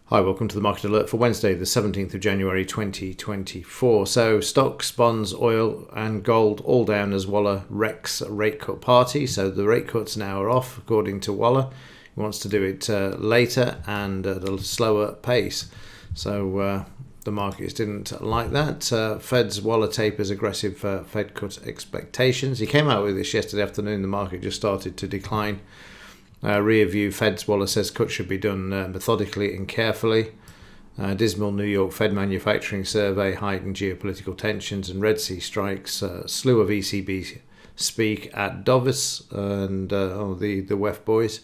Hi, welcome to the Market Alert for Wednesday, the 17th of January 2024. So stocks, bonds, oil and gold all down as Waller wrecks rate cut party. So the rate cuts now are off, according to Waller. He wants to do it later and at a slower pace. So the markets didn't like that. Fed's Waller tapers aggressive Fed cut expectations. He came out with this yesterday afternoon. The market just started to decline. Rear view Fed's Waller says cuts should be done methodically and carefully. Dismal New York Fed manufacturing survey, heightened geopolitical tensions and Red Sea strikes. Slew of ECB speak at Davos and the WEF boys.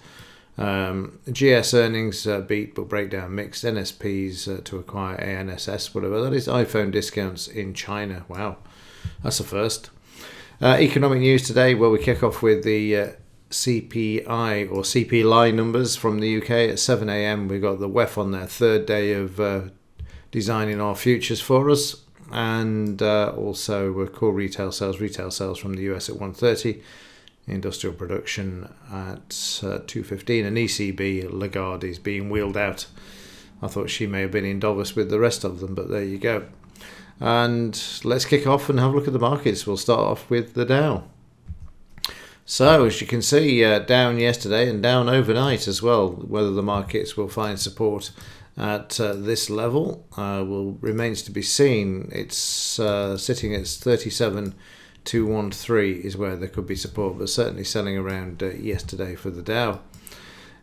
GS earnings beat but breakdown mixed. NSPs to acquire ANSS, whatever that is. iPhone discounts in China. Wow, that's a first. Economic news today. Well, we kick off with the CPI or CPI numbers from the UK at 7 a.m. We've got the WEF on their third day of designing our futures for us, and also core retail sales from the US at 1:30, industrial production at 2:15, and ECB Lagarde is being wheeled out. I thought she may have been in Davos with the rest of them, but there you go. And let's kick off and have a look at the markets. We'll start off with the Dow. So, as you can see, down yesterday and down overnight as well. Whether the markets will find support at this level remains to be seen. It's sitting at 37,213 is where there could be support, but certainly selling around yesterday for the Dow.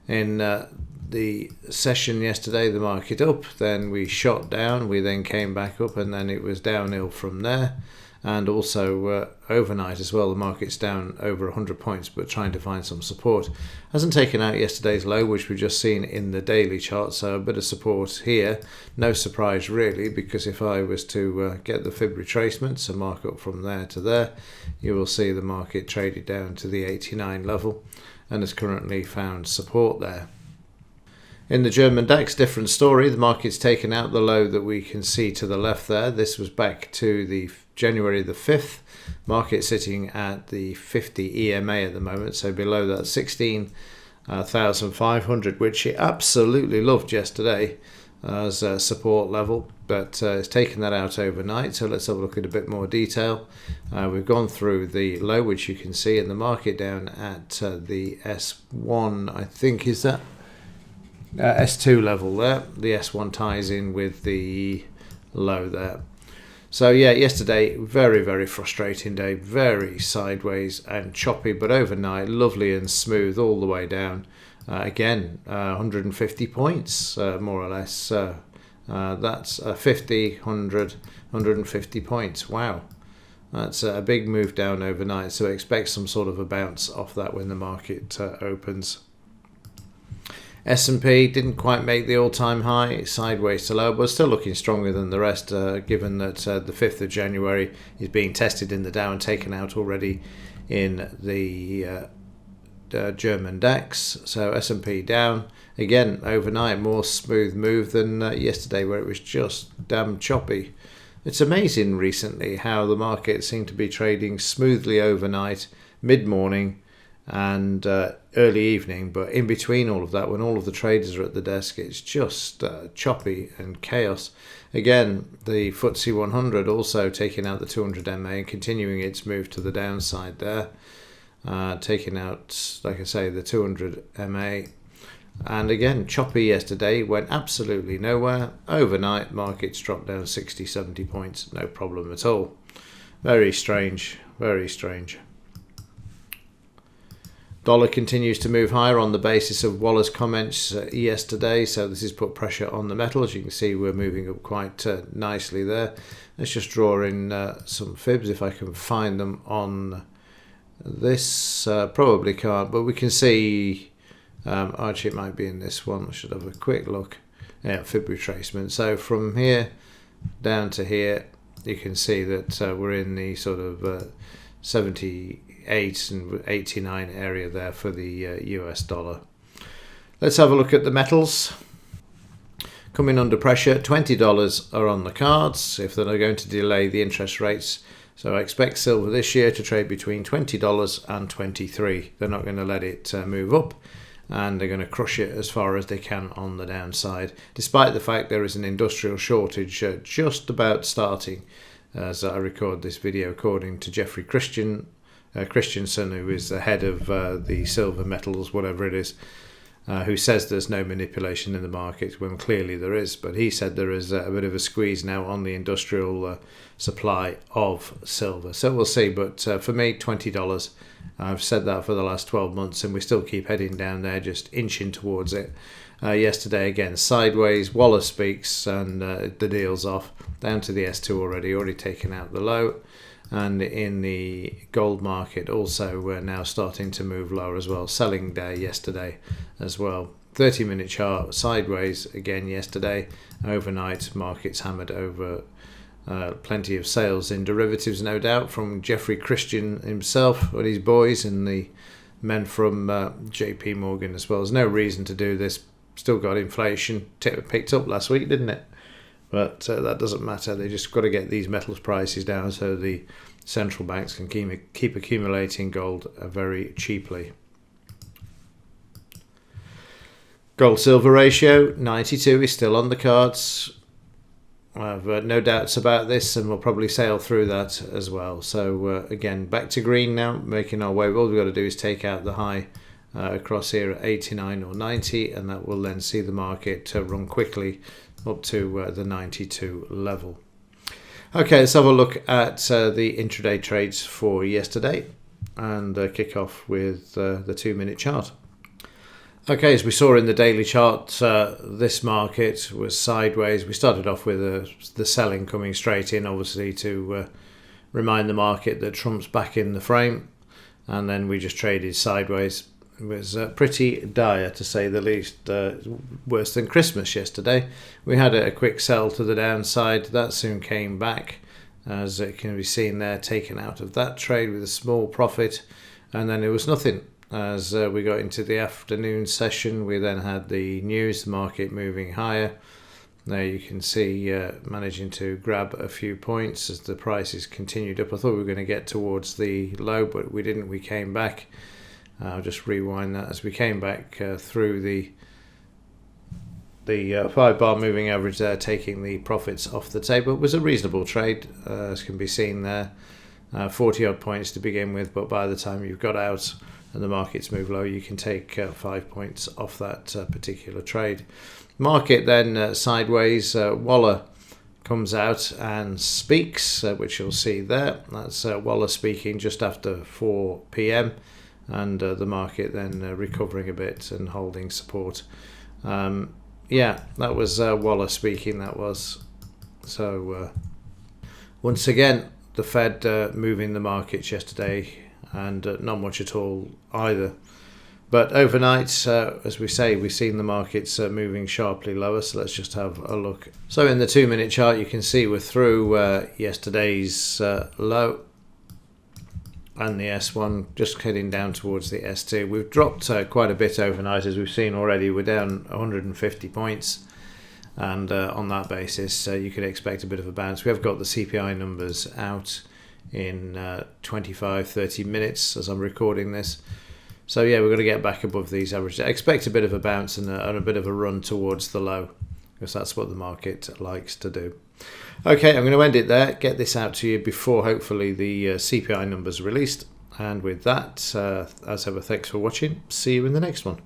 In the session yesterday, the market up, then we shot down, we then came back up, and then it was downhill from there. And also overnight as well, the market's down over 100 points, but trying to find some support. Hasn't taken out yesterday's low, which we've just seen in the daily chart, so a bit of support here. No surprise really, because if I was to get the fib retracements and mark up from there to there, you will see the market traded down to the 89 level and has currently found support there. In the German DAX, different story. The market's taken out the low that we can see to the left there. This was back to the January the 5th. Market sitting at the 50 EMA at the moment, so below that 16,500, which it absolutely loved yesterday as a support level, but it's taken that out overnight. So let's have a look at a bit more detail. We've gone through the low, which you can see in the market down at the S1, I think is that S2 level there. The S1 ties in with the low there. So yeah, yesterday, very, very frustrating day, very sideways and choppy, but overnight, lovely and smooth all the way down. Again, 150 points, more or less. That's 50, 100, 150 points. Wow. That's a big move down overnight, so expect some sort of a bounce off that when the market opens. S&P didn't quite make the all-time high, sideways to low, but still looking stronger than the rest, given that the 5th of January is being tested in the Dow and taken out already in the German DAX. So S&P down. Again, overnight, more smooth move than yesterday, where it was just damn choppy. It's amazing recently how the market seemed to be trading smoothly overnight, mid-morning, and early evening, but in between all of that, when all of the traders are at the desk, it's just choppy and chaos. Again, the FTSE 100 also taking out the 200 MA and continuing its move to the downside there, taking out, like I say, the 200 MA. And again, choppy yesterday, went absolutely nowhere. Overnight, markets dropped down 60, 70 points, no problem at all. Very strange, very strange. Dollar continues to move higher on the basis of Waller's comments yesterday, so this has put pressure on the metal. As you can see, we're moving up quite nicely there. Let's just draw in some fibs if I can find them on this. Probably can't, but we can see, actually it might be in this one. I should have a quick look. Yeah, fib retracement. So from here down to here, you can see that we're in the sort of 78 and 89 area there for the US dollar. Let's have a look at the metals. Coming under pressure, $20 are on the cards if they're going to delay the interest rates. So I expect silver this year to trade between $20 and $23. They're not going to let it move up. and they're going to crush it as far as they can on the downside, despite the fact there is an industrial shortage just about starting as I record this video, according to Jeffrey Christensen, who is the head of the silver metals, whatever it is, who says there's no manipulation in the market when clearly there is. But he said there is a bit of a squeeze now on the industrial supply of silver. So we'll see. But for me, $20. I've said that for the last 12 months, and we still keep heading down there, just inching towards it. Yesterday, again, sideways. Wallace speaks, and the deal's off. Down to the S2 already taken out the low. And in the gold market also, we're now starting to move lower as well. Selling day yesterday as well. 30-minute chart sideways again yesterday. Overnight, markets hammered over plenty of sales in derivatives, no doubt, from Jeffrey Christian himself and his boys and the men from JP Morgan as well. There's no reason to do this. Still got inflation. Picked up last week, didn't it? But that doesn't matter. They just got to get these metals prices down so the central banks can keep accumulating gold very cheaply. Gold-silver ratio, 92 is still on the cards. I have no doubts about this, and we'll probably sail through that as well. So again, back to green now, making our way. All we've got to do is take out the high across here at 89 or 90, and that will then see the market run quickly up to the 92 level. Okay, let's have a look at the intraday trades for yesterday and kick off with the 2-minute chart. Okay, as we saw in the daily chart, this market was sideways. We started off with the selling coming straight in, obviously, to remind the market that Trump's back in the frame, and then we just traded sideways. It was pretty dire, to say the least. Worse than Christmas yesterday. We had a quick sell to the downside. That soon came back, as it can be seen there, taken out of that trade with a small profit. And then it was nothing. As we got into the afternoon session, we then had the news, the market moving higher. There you can see managing to grab a few points as the prices continued up. I thought we were going to get towards the low, but we didn't. We came back. I'll just rewind that. As we came back through the 5-bar moving average there, taking the profits off the table. It was a reasonable trade, as can be seen there. 40 odd points to begin with, but by the time you've got out and the markets move low, you can take 5 points off that particular trade. Market then sideways. Waller comes out and speaks, which you'll see there. That's Waller speaking just after 4 p.m. and the market then recovering a bit and holding support. Yeah, that was Waller speaking, that was. So once again, the Fed moving the markets yesterday, and not much at all either. But overnight, as we say, we've seen the markets moving sharply lower, so let's just have a look. So in the 2-minute chart, you can see we're through yesterday's low and the S1, just heading down towards the S2. We've dropped quite a bit overnight, as we've seen already. We're down 150 points, and on that basis, you could expect a bit of a bounce. We have got the CPI numbers out in 25-30 minutes as I'm recording this. So yeah, we're going to get back above these averages. I expect a bit of a bounce and a bit of a run towards the low, because that's what the market likes to do. Okay, I'm going to end it there, get this out to you before hopefully the CPI numbers released. And with that, as ever, thanks for watching. See you in the next one.